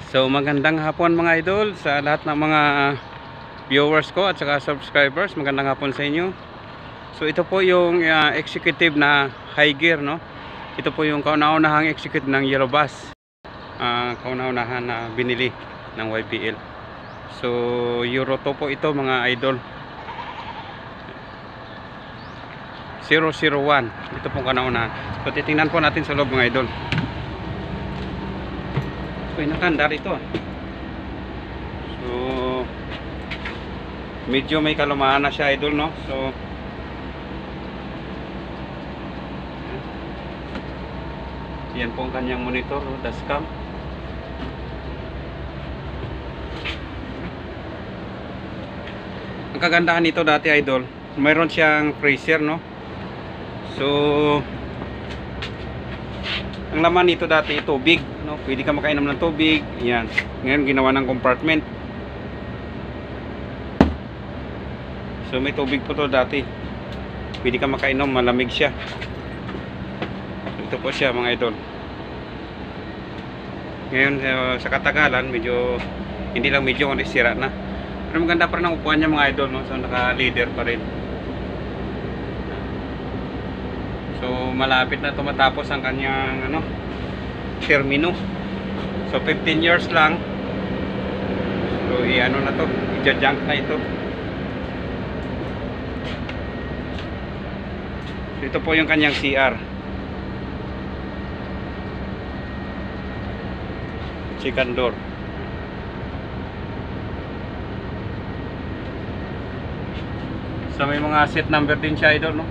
So magandang hapon mga idol sa lahat ng mga viewers ko at saka subscribers. Magandang hapon sa inyo. So ito po yung executive na high gear, no. Ito po yung kauna-unahang executive ng Yellow Bus, kauna-unahan na binili ng YPL. So Euro 2 po ito mga idol, 001. Ito po kauna-unahan. So titingnan po natin sa loob mga idol. So inakandar ito. So medyo may kalumaan na siya idol, no. So yan po ang kanyang monitor, dashcam. Ang kagandahan nito dati idol, mayroon siyang freezer, no. So ang laman nito dati tubig, no. Pwede ka makainom ng tubig. Yan. Ngayon ginawa ng compartment. So may tubig po to dati. Pwede ka makainom, malamig siya. Ito po siya mga idol. Ngayon sa katagalan medyo hindi lang medyo kundi sira na. Pero maganda pa rin ang upuan niya mga idol, no. So naka-leather pa rin. So malapit na tumatapos ang kanyang termino. So 15 years lang. So i-ano na to, i-junk na ito. So, ito po yung kanyang CR. Second door. So may mga seat number din siya idol, no.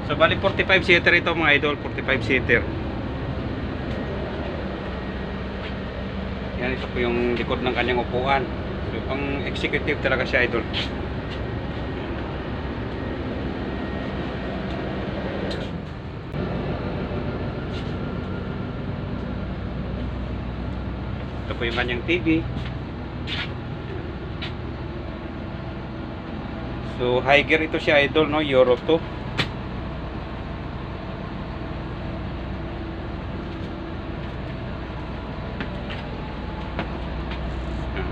So bali 45 seater ito mga idol, 45 seater. Yan, ito po yung likod ng kanyang upuan. So pang executive talaga siya idol. Ito po yung kanyang TV. So high gear ito siya idol, no, Euro 2.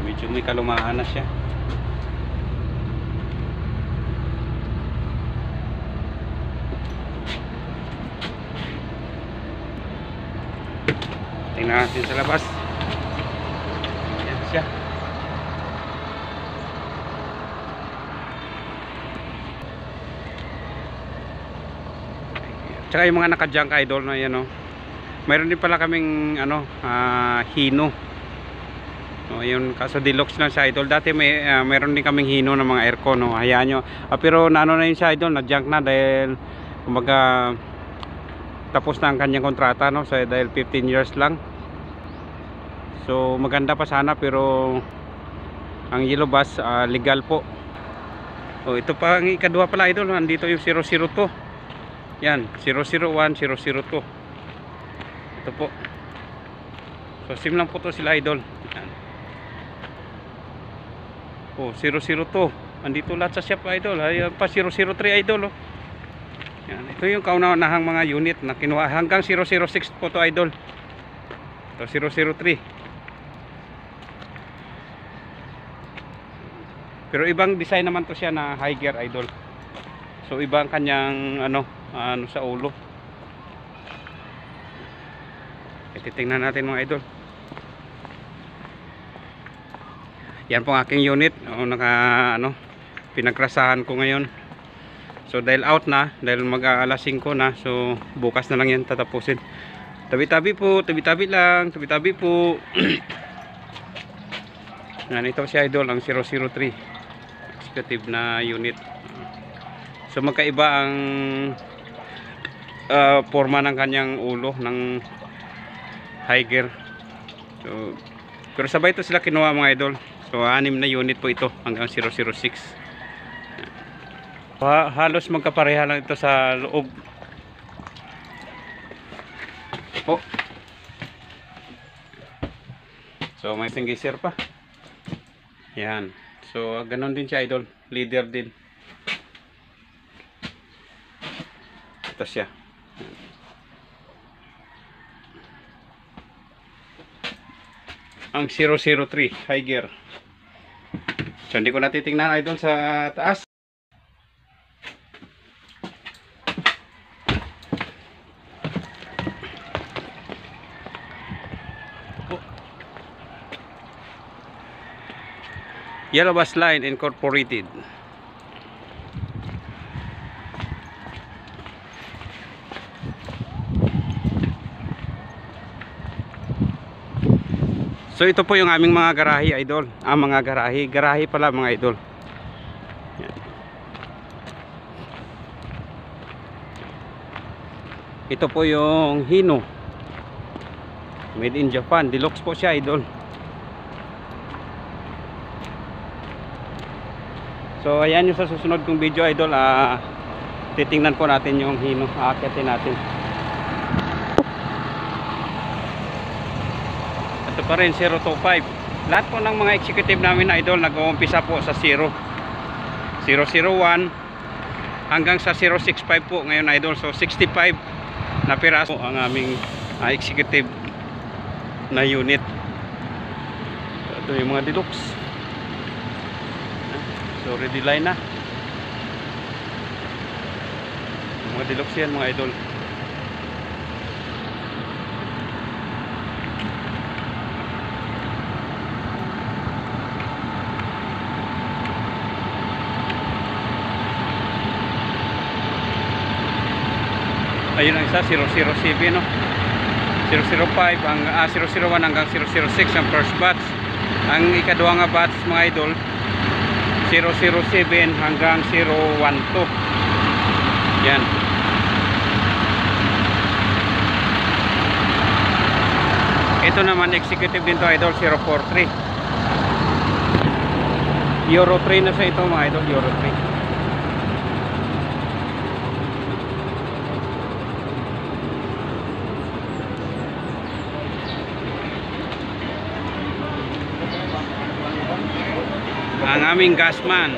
Medyo may kalumaan na siya. Tingnan natin sa labas. Yan siya. Tsaka yung mga naka-junk idol na yan, no. Mayroon din pala kaming Hino. No, yun, kaso deluxe na siya idol. Dati mayroon din kaming Hino ng mga aircon, no. Hayaan nyo. Pero naano na yun siya idol, na-junk na dahil kumbaga tapos na ang kanyang kontrata, no. So dahil 15 years lang. So maganda pa sana pero ang Yellow Bus legal po. Oh, ito pa ang ikadua pala idol. Nandito yung 002. Yan, 001, 002. Ito po. So sim lang po to sila idol. Yan. Oh, 002. Andito lahat sa shop idol. Ay pa 003 idol, oh. Yan, ito yung kauna-unahang mga unit na kinuha. Hanggang 006 po to idol. Ito 003. Pero ibang design naman to siya na high gear idol. So iba ang kanyang sa ulo. Titingnan natin mga idol. Yan po ang aking unit. Pinagrasahan ko ngayon. So dahil out na, dahil mag-alas 5 na, so bukas na lang yan tatapusin. Tabi-tabi po, tabi-tabi lang, tabi-tabi po. Yan, ito si idol, ang 003 executive na unit. So magkaiba ang forma ng kanyang ulo ng high gear. So pero sabay ito sila kinuha mga idol. So 6 na unit po ito hanggang 006. Halos magkapareha lang ito sa loob po. So may singiser pa. Yan. So ganon din siya idol, leader din. Ito siya. ang 003 high gear. So hindi ko natitingnan idol sa taas. Yellow Bus Line Incorporated. So ito po yung aming mga garahe idol. Mga garahe pala mga idol. Yan. Ito po yung Hino. Made in Japan. Deluxe po siya idol. So ayan yung sa susunod kong video idol, titingnan po natin yung Hino, aakyatin natin. Ito pa rin 025. Lahat po ng mga executive namin idol nag-uumpisa po sa 001 hanggang sa 065 po ngayon idol. So 65 na piraso ang aming executive na unit. Ito yung mga deluxe. So ready line na. Mga deluxe yan mga idol. Ayun ang isa 007 no. 005 ang 001 hanggang 006 ang first batch. Ang ikaduha nga batch mga idol 007 hanggang 012. Yan. Ito naman executive din to idol 043. Euro 3 na sa ito mga idol, Euro 3. Ang aming gasman